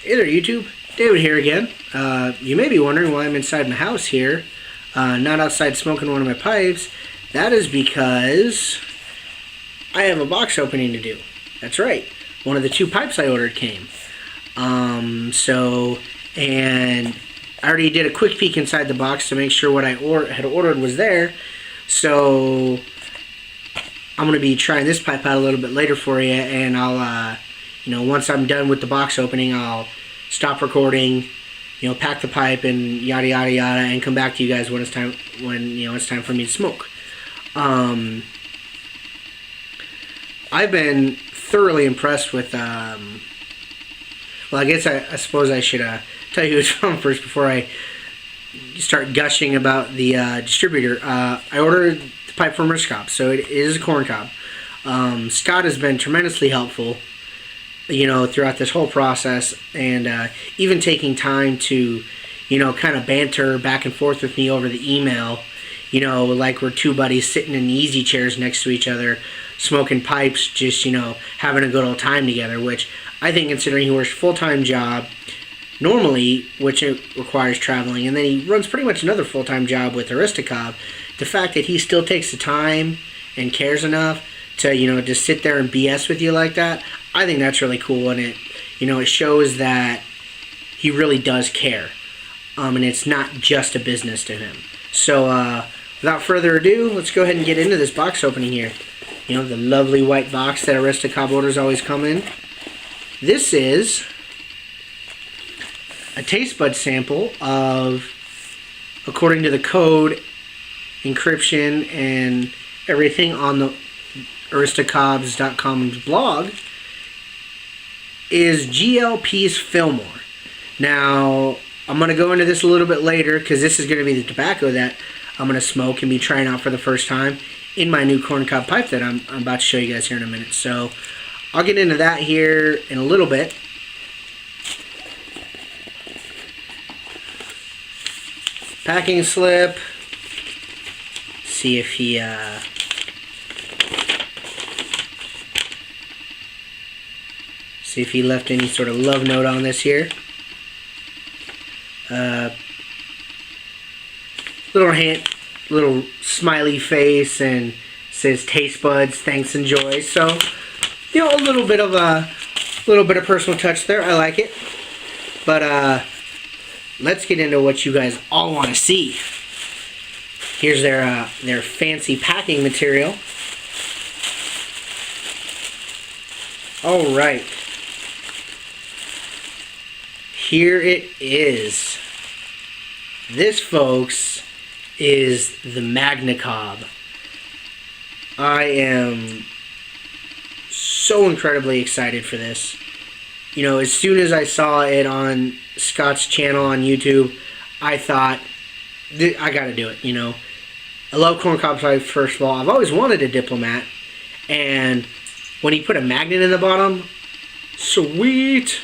Hey there, YouTube. David here again. You may be wondering why I'm inside my house here, not outside smoking one of my pipes. That is because I have a box opening to do. That's right. One of the 2 pipes I ordered came. And I already did a quick peek inside the box to make sure what I had ordered was there. So I'm going to be trying this pipe out a little bit later for you, and I'll, once I'm done with the box opening, I'll stop recording, pack the pipe and yada yada yada, and come back to you guys when it's time for me to smoke. I've been thoroughly impressed with. I suppose I should tell you who it's from first before I start gushing about the distributor. I ordered the pipe from Aristocob, so it is a corn cob. Scott has been tremendously helpful, throughout this whole process, and even taking time to, kind of banter back and forth with me over the email, like we're 2 buddies sitting in easy chairs next to each other, smoking pipes, just, having a good old time together, which I think, considering he works a full-time job normally, which it requires traveling, and then he runs pretty much another full-time job with Aristocob, the fact that he still takes the time and cares enough to, just sit there and BS with you like that, I think that's really cool, and it shows that he really does care, and it's not just a business to him. So, without further ado, let's go ahead and get into this box opening here. The lovely white box that Aristocob orders always come in. This is a taste bud sample of, according to the code, encryption, and everything on the Aristocobs.com's blog, is GLP's Fillmore. Now, I'm going to go into this a little bit later because this is going to be the tobacco that I'm going to smoke and be trying out for the first time in my new corncob pipe that I'm about to show you guys here in a minute. So, I'll get into that here in a little bit. Packing slip. See if he left any sort of love note on this here. Little smiley face, and says taste buds, thanks and joy. So, a little bit of personal touch there. I like it. But let's get into what you guys all want to see. Here's their fancy packing material. All right. Here it is. This, folks, is the Magna Cob. I am so incredibly excited for this. As soon as I saw it on Scott's channel on YouTube, I thought, I gotta do it, I love corn cob pipes, first of all. I've always wanted a Diplomat, and when he put a magnet in the bottom, sweet!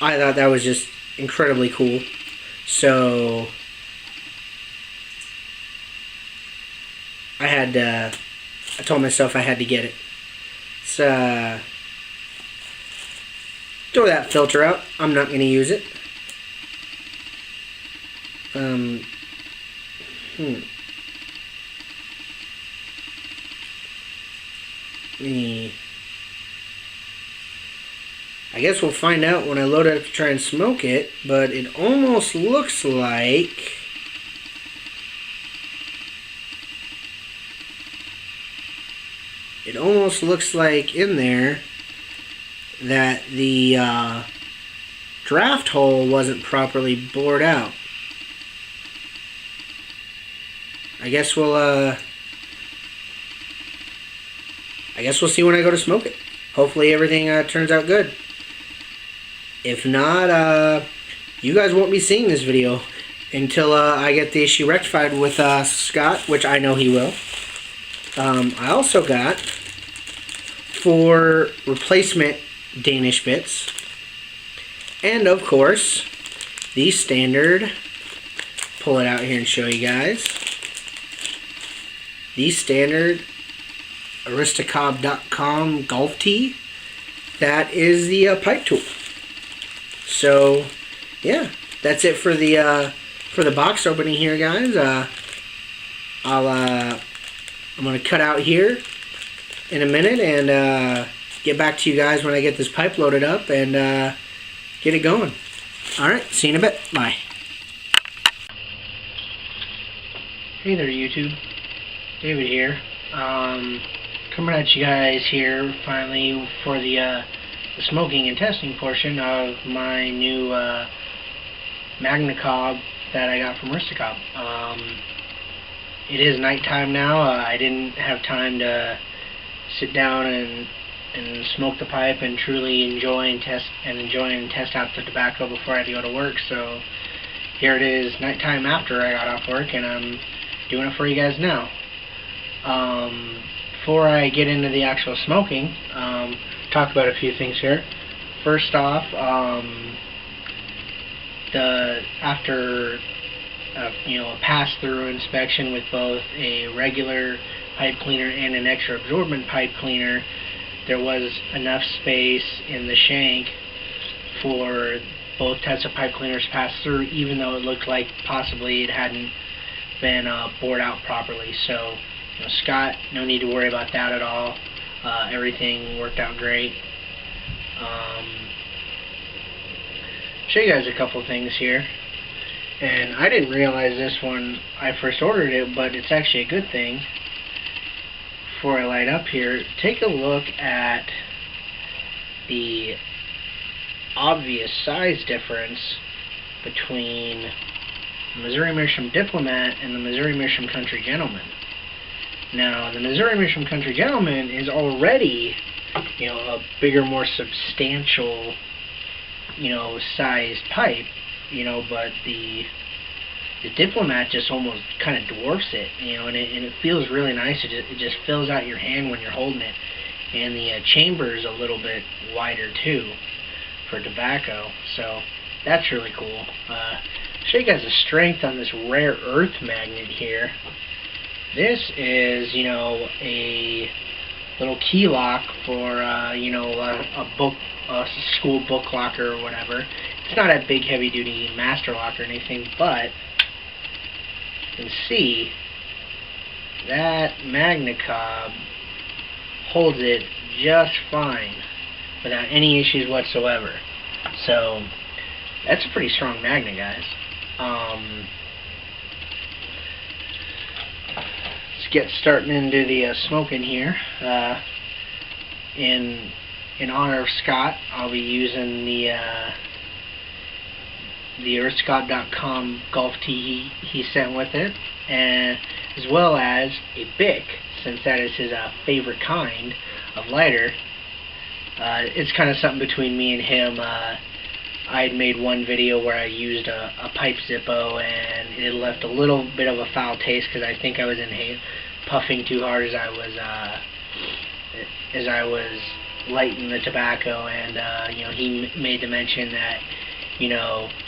I thought that was just incredibly cool. So I told myself I had to get it. So throw that filter out. I'm not going to use it. I guess we'll find out when I load it up to try and smoke it, but it almost looks like in there that the draft hole wasn't properly bored out. I guess we'll see when I go to smoke it. Hopefully everything turns out good. If not, you guys won't be seeing this video until I get the issue rectified with Scott, which I know he will. I also got 4 replacement Danish bits, and of course the standard, pull it out here and show you guys, the standard Aristocob.com golf tee. That is the pipe tool. So, yeah, that's it for the box opening here, guys. I'm gonna cut out here in a minute and get back to you guys when I get this pipe loaded up and get it going. All right, see you in a bit. Bye. Hey there, YouTube. David here. Coming at you guys here finally for the smoking and testing portion of my new Magnacob that I got from Aristocob. It is nighttime now. I didn't have time to sit down and smoke the pipe and truly enjoy and test out the tobacco before I had to go to work. So here it is, nighttime after I got off work, and I'm doing it for you guys now. Before I get into the actual smoking, talk about a few things here. First off, after a pass-through inspection with both a regular pipe cleaner and an extra absorbent pipe cleaner, there was enough space in the shank for both types of pipe cleaners to pass through, even though it looked like possibly it hadn't been bored out properly. So, Scott, no need to worry about that at all. Everything worked out great. Show you guys a couple things here. And I didn't realize this when I first ordered it, but it's actually a good thing. Before I light up here, take a look at the obvious size difference between the Missouri Meerschaum Diplomat and the Missouri Meerschaum Country Gentleman. Now, the Missouri Meerschaum Country Gentleman is already, a bigger, more substantial, sized pipe, but the Diplomat just almost kind of dwarfs it, and it feels really nice. It just fills out your hand when you're holding it, and the chamber is a little bit wider too for tobacco, so that's really cool. Show you guys the strength on this rare earth magnet here. This is, a little key lock for, a school book locker or whatever. It's not a big heavy-duty master lock or anything, but you can see that Magnacob holds it just fine without any issues whatsoever. So that's a pretty strong magnet, guys. Let's get starting into the smoking here. In honor of Scott, I'll be using the Aristocob.com golf tee he sent with it, and as well as a Bic, since that is his favorite kind of lighter. It's kind of something between me and him. I had made one video where I used a pipe Zippo, and it left a little bit of a foul taste because I think I was puffing too hard as I was lighting the tobacco, and he made the mention that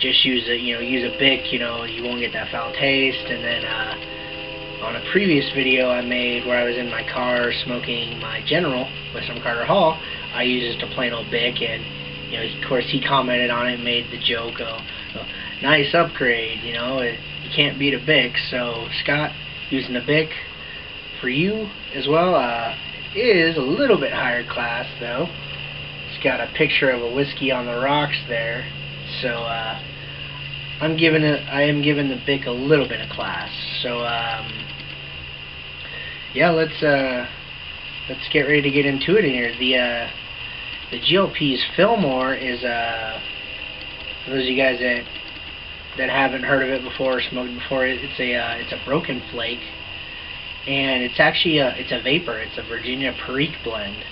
just use a Bic, you won't get that foul taste. And then on a previous video I made where I was in my car smoking my General with some Carter Hall, I used just a plain old Bic, and of course he commented on it and made the joke, nice upgrade, you can't beat a Bic. So Scott, using a Bic for you as well. Is a little bit higher class though. It's got a picture of a whiskey on the rocks there, so I am giving the Bic a little bit of class. So yeah, let's get ready to get into it here. The GLP's Fillmore is for those of you guys that haven't heard of it before or smoked before, it's a broken flake. And it's actually it's a vapor. It's a Virginia Perique blend.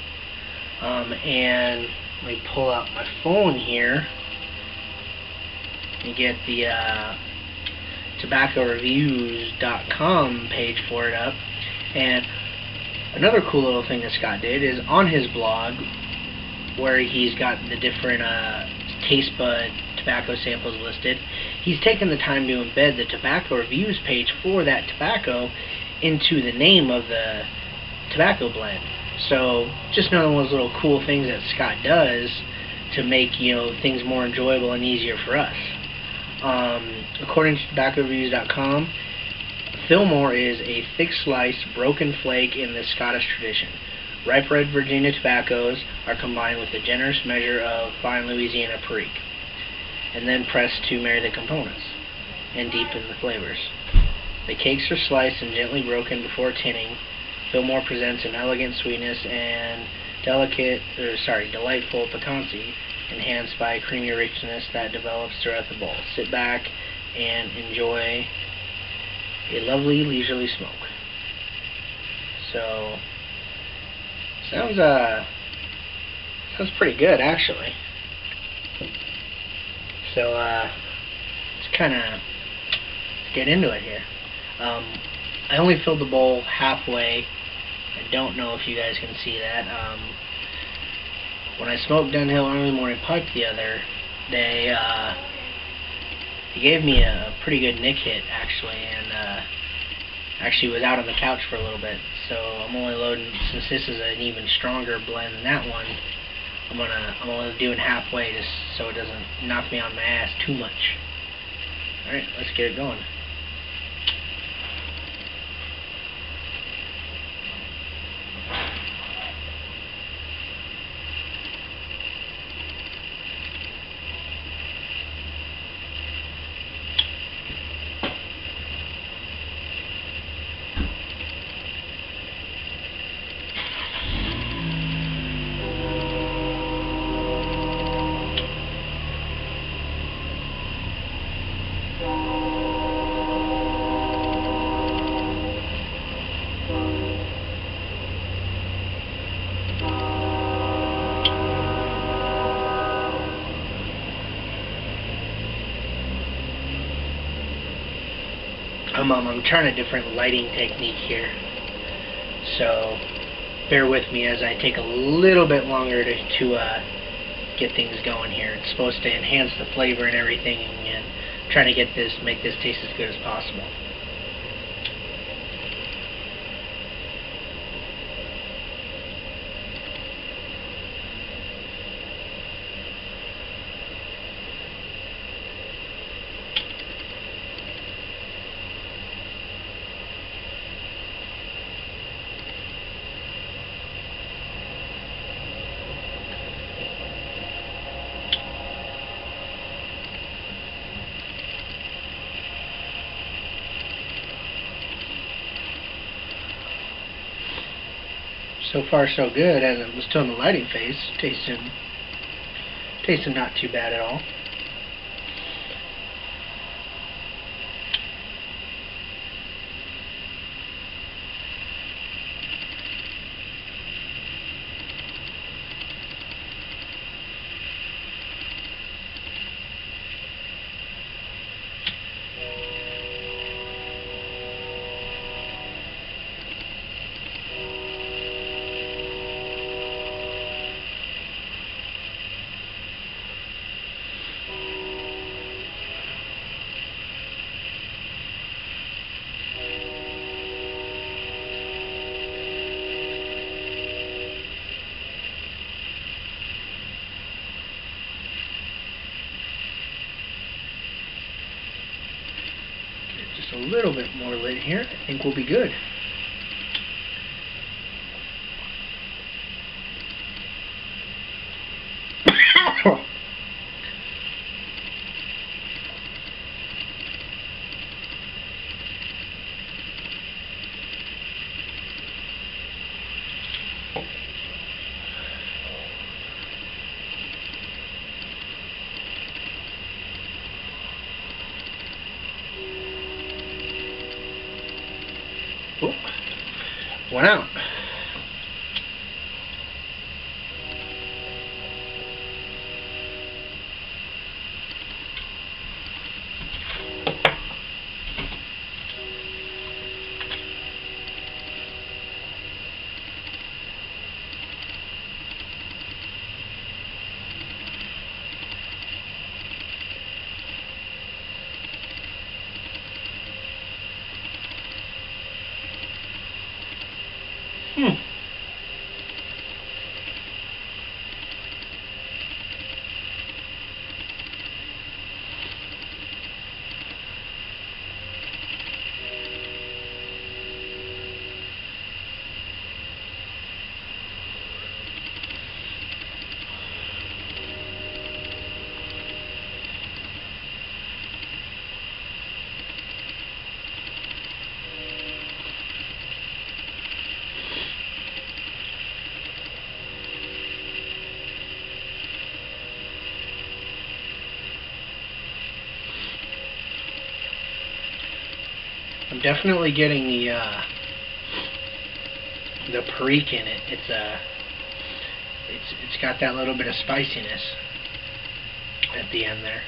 And let me pull out my phone here and get the tobaccoreviews.com page for it up. And another cool little thing that Scott did is on his blog, where he's got the different taste bud tobacco samples listed, he's taken the time to embed the tobacco reviews page for that tobacco into the name of the tobacco blend. So just another one of those little cool things that Scott does to make things more enjoyable and easier for us. According to tobaccoreviews.com, Fillmore is a thick slice, broken flake in the Scottish tradition. Ripe red Virginia tobaccos are combined with a generous measure of fine Louisiana Perique, and then pressed to marry the components and deepen the flavors. The cakes are sliced and gently broken before tinning. Fillmore presents an elegant sweetness and delightful piquancy, enhanced by a creamy richness that develops throughout the bowl. Sit back and enjoy a lovely leisurely smoke. So, sounds pretty good, actually. So let's kind of get into it here. I only filled the bowl halfway. I don't know if you guys can see that. When I smoked Dunhill Early Morning Pipe the other day, he gave me a pretty good nick hit, actually, and actually was out on the couch for a little bit. So I'm only loading, since this is an even stronger blend than that one, I'm only doing halfway just so it doesn't knock me on my ass too much. Alright, let's get it going. I'm trying a different lighting technique here, so bear with me as I take a little bit longer to get things going here. It's supposed to enhance the flavor and everything, and trying to make this taste as good as possible. So far so good, as it was still in the lighting phase. Tasting not too bad at all. Just a little bit more lit here. I think we'll be good. Oh, one out. I'm definitely getting the perique in it. It's got that little bit of spiciness at the end there.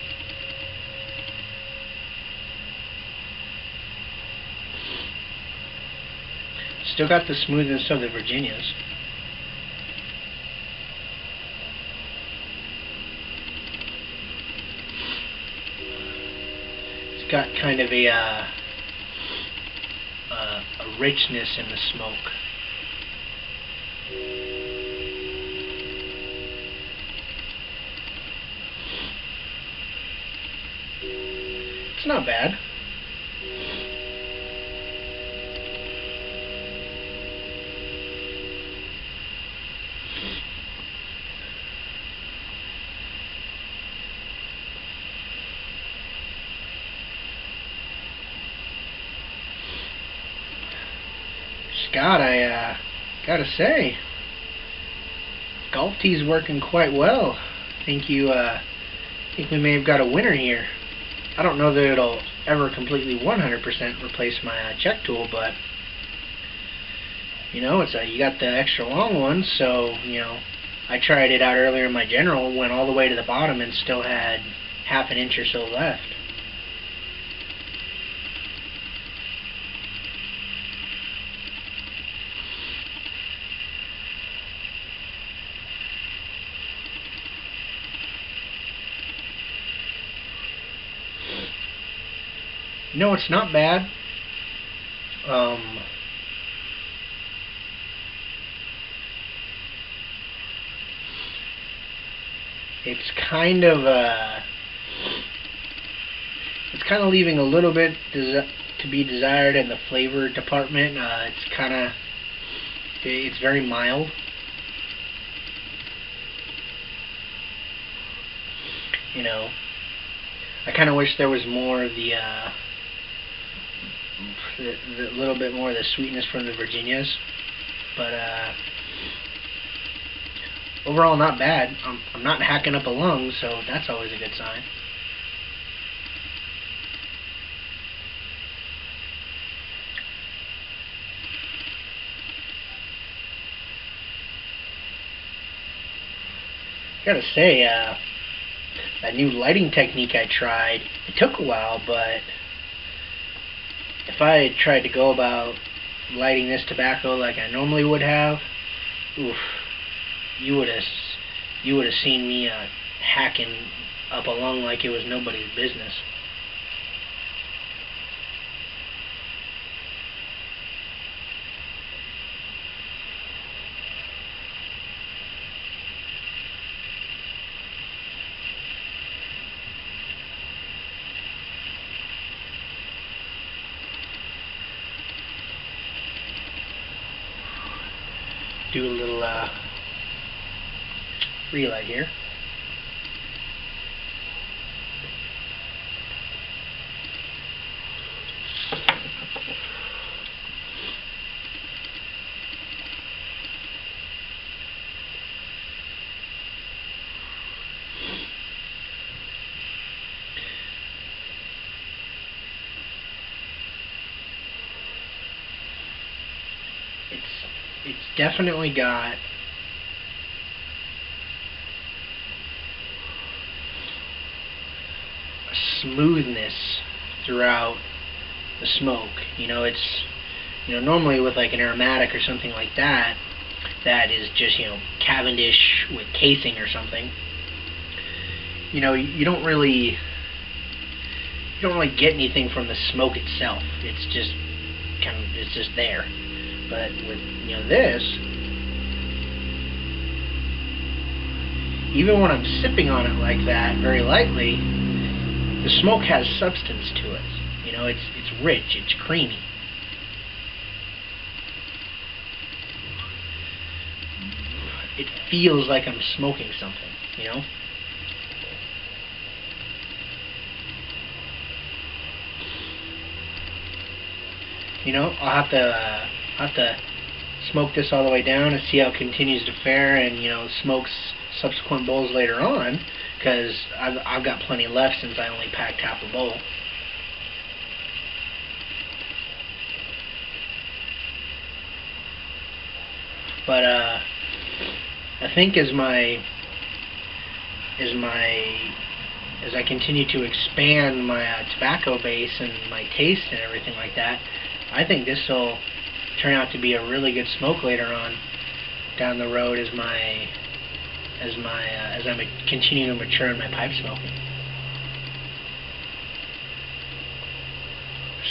Still got the smoothness of the Virginias. It's got kind of a richness in the smoke. It's not bad. Scott, I gotta say, golf tee's working quite well. I think think we may have got a winner here. I don't know that it'll ever completely 100% replace my check tool, but you know, you got the extra long one, so you know, I tried it out earlier in my general, went all the way to the bottom, and still had half an inch or so left. No, it's not bad. It's kind of leaving a little bit to be desired in the flavor department. It's very mild. You know, I kind of wish there was more of the little bit more of the sweetness from the Virginias, but overall not bad. I'm not hacking up a lung, so that's always a good sign. Gotta say, that new lighting technique I tried, it took a while, but if I had tried to go about lighting this tobacco like I normally would have, oof, you would have seen me hacking up a lung like it was nobody's business. Do a little relight here. It's definitely got a smoothness throughout the smoke. You know, normally with like an aromatic or something like that, that is just, Cavendish with casing or something. You know, you don't really get anything from the smoke itself. It's just there. But with this, even when I'm sipping on it like that, very lightly, the smoke has substance to it. It's rich, it's creamy. It feels like I'm smoking something, I'll have to smoke this all the way down and see how it continues to fare, and smoke subsequent bowls later on, because I've got plenty left since I only packed half a bowl. But I think as I continue to expand my tobacco base and my taste and everything like that, I think this will turn out to be a really good smoke later on down the road as I continue to mature in my pipe smoking.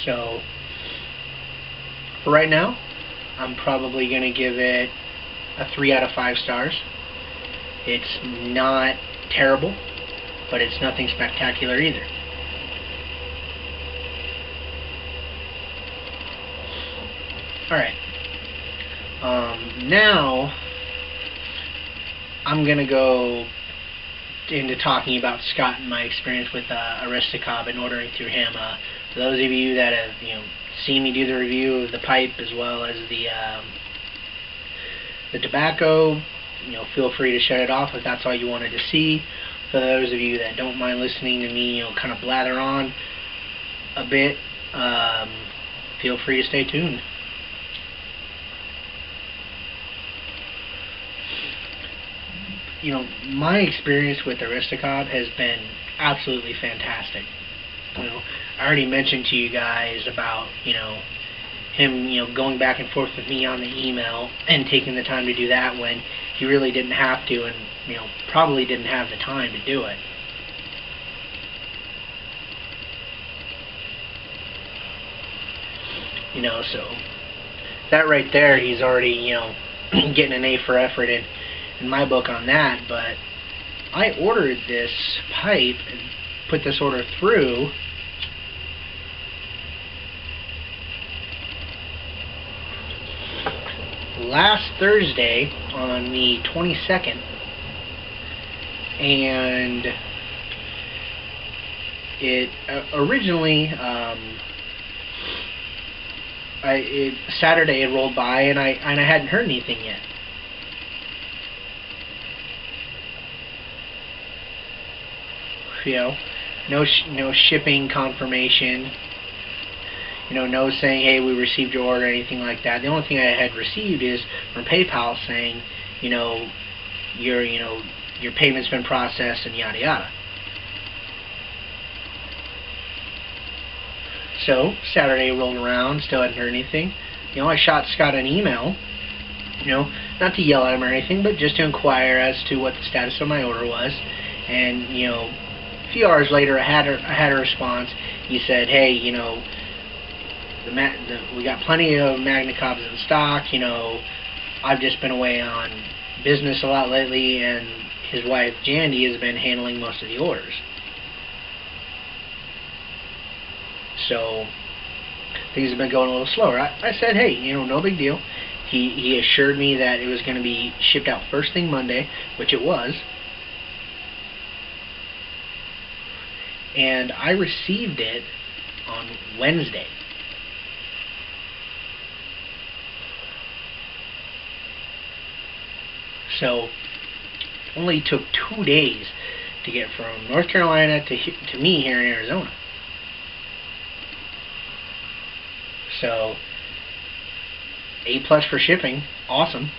So for right now, I'm probably going to give it a 3 out of 5 stars. It's not terrible, but it's nothing spectacular either. Alright. Now I'm going to go into talking about Scott and my experience with Aristocob and ordering through him. For those of you that have seen me do the review of the pipe as well as the tobacco, feel free to shut it off if that's all you wanted to see. For those of you that don't mind listening to me, kind of blather on a bit, feel free to stay tuned. My experience with Aristocob has been absolutely fantastic. I already mentioned to you guys about, him, going back and forth with me on the email and taking the time to do that when he really didn't have to and, probably didn't have the time to do it. So that right there, he's already, getting an A for effort in my book on that. But I ordered this pipe and put this order through last Thursday on the 22nd, and it originally Saturday it rolled by and I hadn't heard anything yet. No shipping confirmation. No saying, hey, we received your order, or anything like that. The only thing I had received is from PayPal saying, your payment's been processed and yada yada. So Saturday rolled around, still hadn't heard anything. I shot Scott an email, not to yell at him or anything, but just to inquire as to what the status of my order was. And a few hours later, I had a response. He said, hey, we got plenty of Magnacobs in stock. I've just been away on business a lot lately, and his wife Jandy has been handling most of the orders. So things have been going a little slower. I said, hey, no big deal. He assured me that it was going to be shipped out first thing Monday, which it was. And I received it on Wednesday. So only took 2 days to get from North Carolina to me here in Arizona. So A+ for shipping, awesome.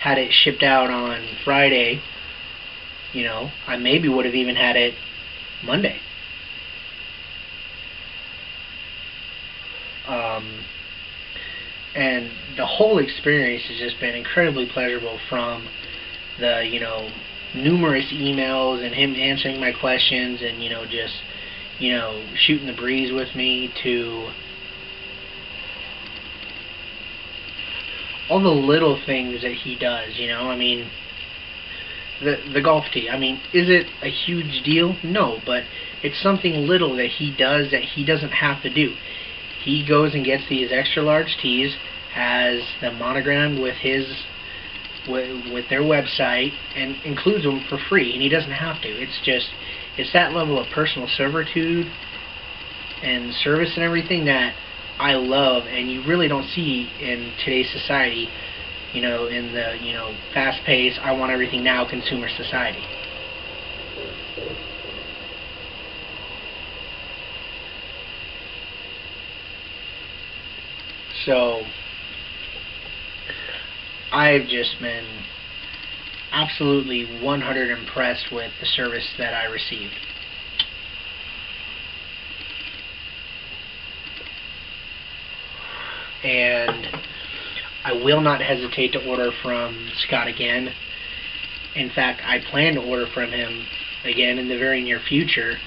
Had it shipped out on Friday, I maybe would have even had it Monday. And the whole experience has just been incredibly pleasurable, from the, numerous emails and him answering my questions and, just, shooting the breeze with me, to all the little things that he does, the golf tee. Is it a huge deal? No, but it's something little that he does that he doesn't have to do. He goes and gets these extra large tees, has them monogrammed with with their website, and includes them for free, and he doesn't have to. It's that level of personal servitude and service and everything that I love, and you really don't see in today's society, in the fast-paced, I want everything now consumer society. So I've just been absolutely 100 impressed with the service that I received. And I will not hesitate to order from Scott again. In fact, I plan to order from him again in the very near future.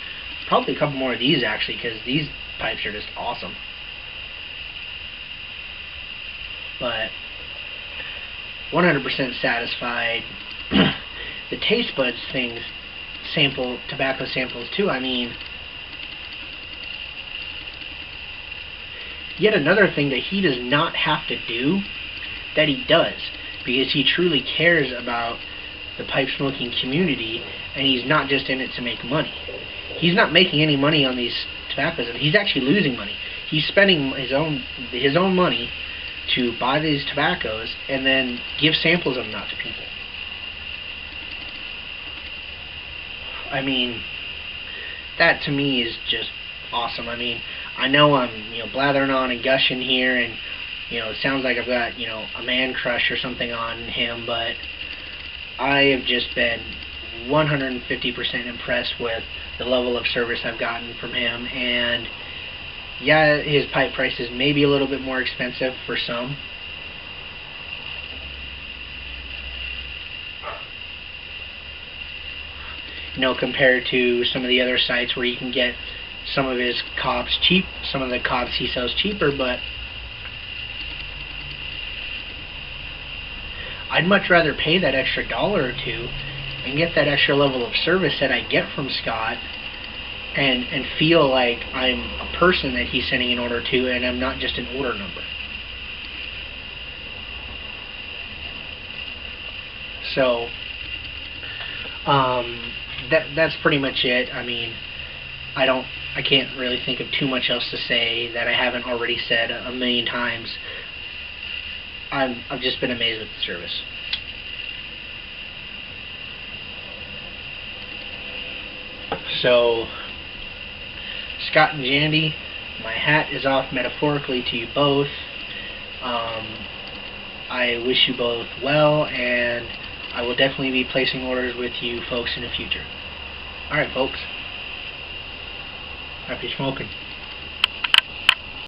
Probably a couple more of these, actually, because these pipes are just awesome. But 100% satisfied. The taste buds things, tobacco samples too. I mean, yet another thing that he does not have to do, that he does, because he truly cares about the pipe smoking community, and he's not just in it to make money. He's not making any money on these tobaccos. He's actually losing money. He's spending his own money to buy these tobaccos and then give samples of them out to people. I mean, that to me is just awesome. I mean, I know I'm, blathering on and gushing here, and, it sounds like I've got, a man crush or something on him, but I have just been 150% impressed with the level of service I've gotten from him. And yeah, his pipe prices may be a little bit more expensive for some, compared to some of the other sites where you can get some of his cobs cheap, some of the cobs he sells cheaper, but I'd much rather pay that extra $1 or $2 and get that extra level of service that I get from Scott, and feel like I'm a person that he's sending an order to, and I'm not just an order number. So that's pretty much it. I mean, I can't really think of too much else to say that I haven't already said a million times. I've just been amazed with the service. So, Scott and Jandy, my hat is off metaphorically to you both. I wish you both well, and I will definitely be placing orders with you folks in the future. Alright, folks. Happy smoking.